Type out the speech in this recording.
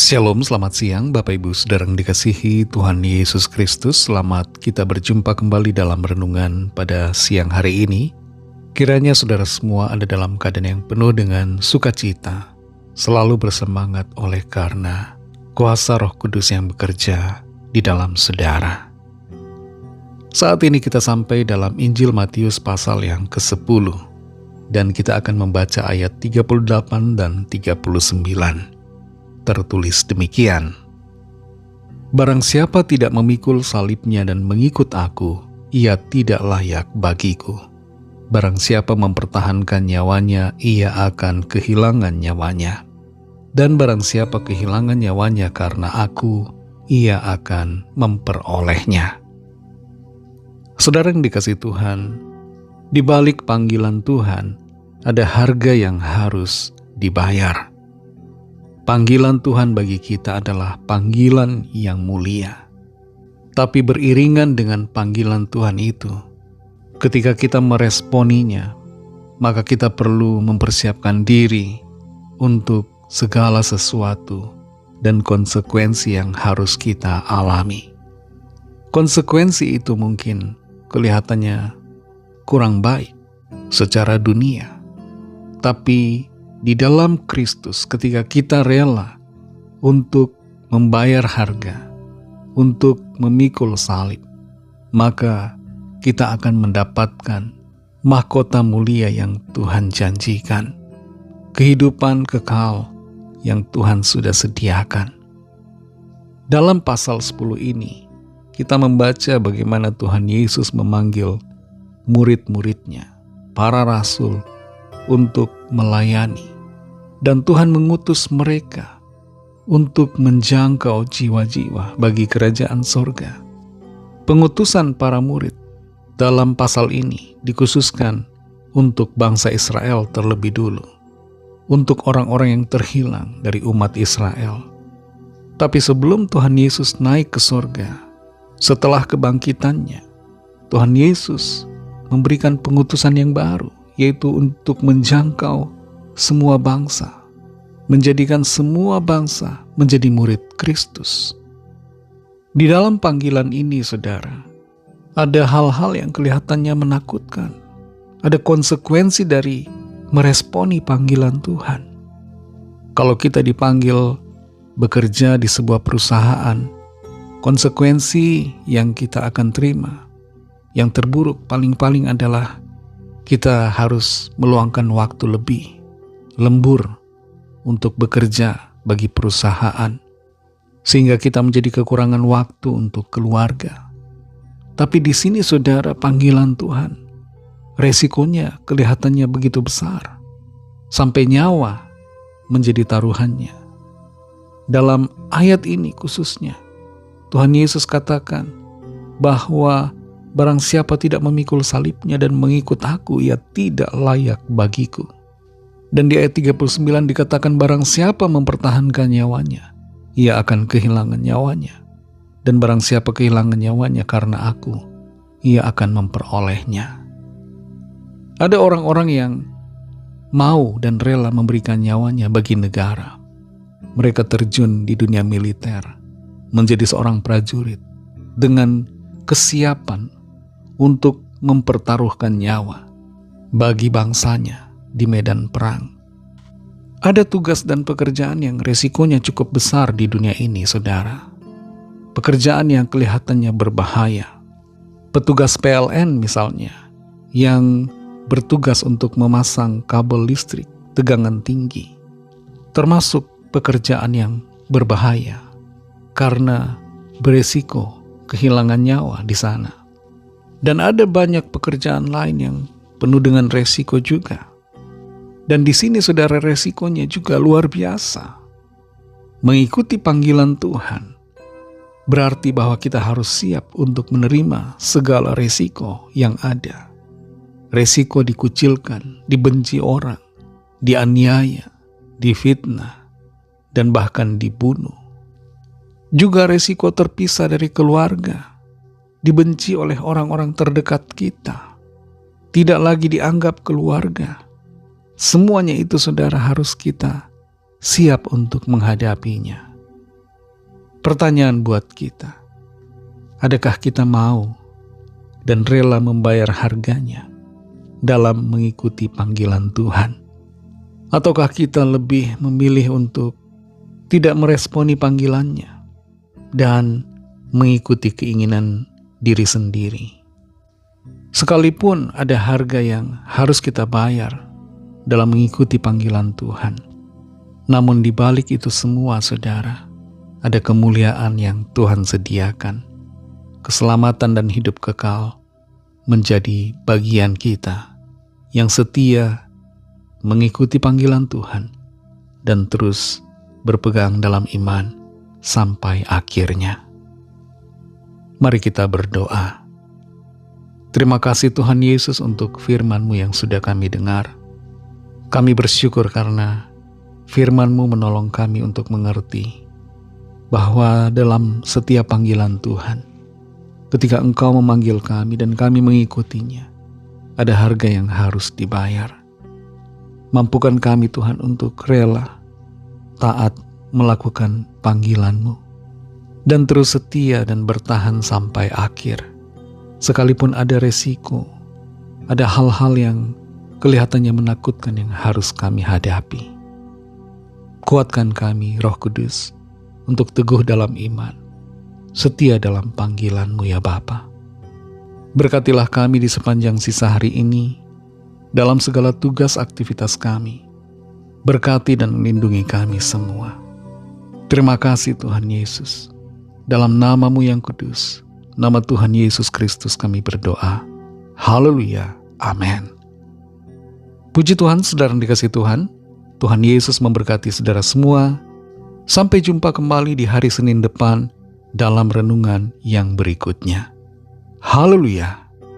Shalom, selamat siang Bapak Ibu Saudara yang dikasihi Tuhan Yesus Kristus. Selamat kita berjumpa kembali dalam renungan pada siang hari ini. Kiranya saudara semua ada dalam keadaan yang penuh dengan sukacita, selalu bersemangat oleh karena kuasa Roh Kudus yang bekerja di dalam saudara. Saat ini kita sampai dalam Injil Matius pasal yang ke-10, dan kita akan membaca ayat 38 dan 39. Tertulis demikian: Barang siapa tidak memikul salibnya dan mengikut aku, ia tidak layak bagiku. Barang siapa mempertahankan nyawanya, ia akan kehilangan nyawanya. Dan barang siapa kehilangan nyawanya karena aku, ia akan memperolehnya. Saudara yang dikasihi Tuhan, di balik panggilan Tuhan, ada harga yang harus dibayar. Panggilan Tuhan bagi kita adalah panggilan yang mulia. Tapi beriringan dengan panggilan Tuhan itu, ketika kita meresponinya, maka kita perlu mempersiapkan diri untuk segala sesuatu dan konsekuensi yang harus kita alami. Konsekuensi itu mungkin kelihatannya kurang baik secara dunia, tapi di dalam Kristus, ketika kita rela untuk membayar harga, untuk memikul salib, maka kita akan mendapatkan mahkota mulia yang Tuhan janjikan, kehidupan kekal yang Tuhan sudah sediakan. Dalam pasal 10 ini, kita membaca bagaimana Tuhan Yesus memanggil murid-muridnya, para rasul, untuk melayani. Dan Tuhan mengutus mereka untuk menjangkau jiwa-jiwa bagi kerajaan sorga. Pengutusan para murid dalam pasal ini dikhususkan untuk bangsa Israel terlebih dulu, untuk orang-orang yang terhilang dari umat Israel. Tapi sebelum Tuhan Yesus naik ke sorga, setelah kebangkitannya, Tuhan Yesus memberikan pengutusan yang baru, yaitu untuk menjangkau semua bangsa, menjadikan semua bangsa menjadi murid Kristus. Di dalam panggilan ini, saudara, ada hal-hal yang kelihatannya menakutkan. Ada konsekuensi dari meresponi panggilan Tuhan. Kalau kita dipanggil bekerja di sebuah perusahaan, konsekuensi yang kita akan terima, yang terburuk paling-paling adalah kita harus meluangkan waktu lebih, lembur untuk bekerja bagi perusahaan, sehingga kita menjadi kekurangan waktu untuk keluarga. Tapi di sini, saudara, panggilan Tuhan, resikonya kelihatannya begitu besar, sampai nyawa menjadi taruhannya. Dalam ayat ini khususnya, Tuhan Yesus katakan bahwa barang siapa tidak memikul salibnya dan mengikut aku, ia tidak layak bagiku. Dan di ayat 39 dikatakan barang siapa mempertahankan nyawanya, ia akan kehilangan nyawanya. Dan barang siapa kehilangan nyawanya karena aku, ia akan memperolehnya. Ada orang-orang yang mau dan rela memberikan nyawanya bagi negara. Mereka terjun di dunia militer, menjadi seorang prajurit dengan kesiapan untuk mempertaruhkan nyawa bagi bangsanya di medan perang. Ada tugas dan pekerjaan yang resikonya cukup besar di dunia ini, saudara. Pekerjaan yang kelihatannya berbahaya. Petugas PLN misalnya, yang bertugas untuk memasang kabel listrik tegangan tinggi, termasuk pekerjaan yang berbahaya karena beresiko kehilangan nyawa di sana. Dan ada banyak pekerjaan lain yang penuh dengan resiko juga. Dan di sini, saudara, resikonya juga luar biasa. Mengikuti panggilan Tuhan berarti bahwa kita harus siap untuk menerima segala resiko yang ada. Resiko dikucilkan, dibenci orang, dianiaya, difitnah, dan bahkan dibunuh. Juga resiko terpisah dari keluarga, dibenci oleh orang-orang terdekat kita, tidak lagi dianggap keluarga. Semuanya itu, saudara, harus kita siap untuk menghadapinya. Pertanyaan buat kita, adakah kita mau dan rela membayar harganya dalam mengikuti panggilan Tuhan? Ataukah kita lebih memilih untuk tidak meresponi panggilannya dan mengikuti keinginan diri sendiri? Sekalipun ada harga yang harus kita bayar dalam mengikuti panggilan Tuhan, namun di balik itu semua, saudara, ada kemuliaan yang Tuhan sediakan. Keselamatan dan hidup kekal menjadi bagian kita yang setia mengikuti panggilan Tuhan dan terus berpegang dalam iman sampai akhirnya. Mari kita berdoa. Terima kasih Tuhan Yesus untuk firman-Mu yang sudah kami dengar. Kami bersyukur karena firman-Mu menolong kami untuk mengerti bahwa dalam setiap panggilan Tuhan, ketika Engkau memanggil kami dan kami mengikutinya, ada harga yang harus dibayar. Mampukan kami Tuhan untuk rela, taat melakukan panggilan-Mu, dan terus setia dan bertahan sampai akhir. Sekalipun ada resiko, ada hal-hal yang kelihatannya menakutkan yang harus kami hadapi. Kuatkan kami, Roh Kudus, untuk teguh dalam iman, setia dalam panggilan-Mu ya Bapa. Berkatilah kami di sepanjang sisa hari ini, dalam segala tugas aktivitas kami. Berkati dan melindungi kami semua. Terima kasih Tuhan Yesus. Dalam nama-Mu yang kudus, nama Tuhan Yesus Kristus kami berdoa. Haleluya. Amin. Puji Tuhan, saudara yang dikasihi Tuhan. Tuhan Yesus memberkati saudara semua. Sampai jumpa kembali di hari Senin depan dalam renungan yang berikutnya. Haleluya.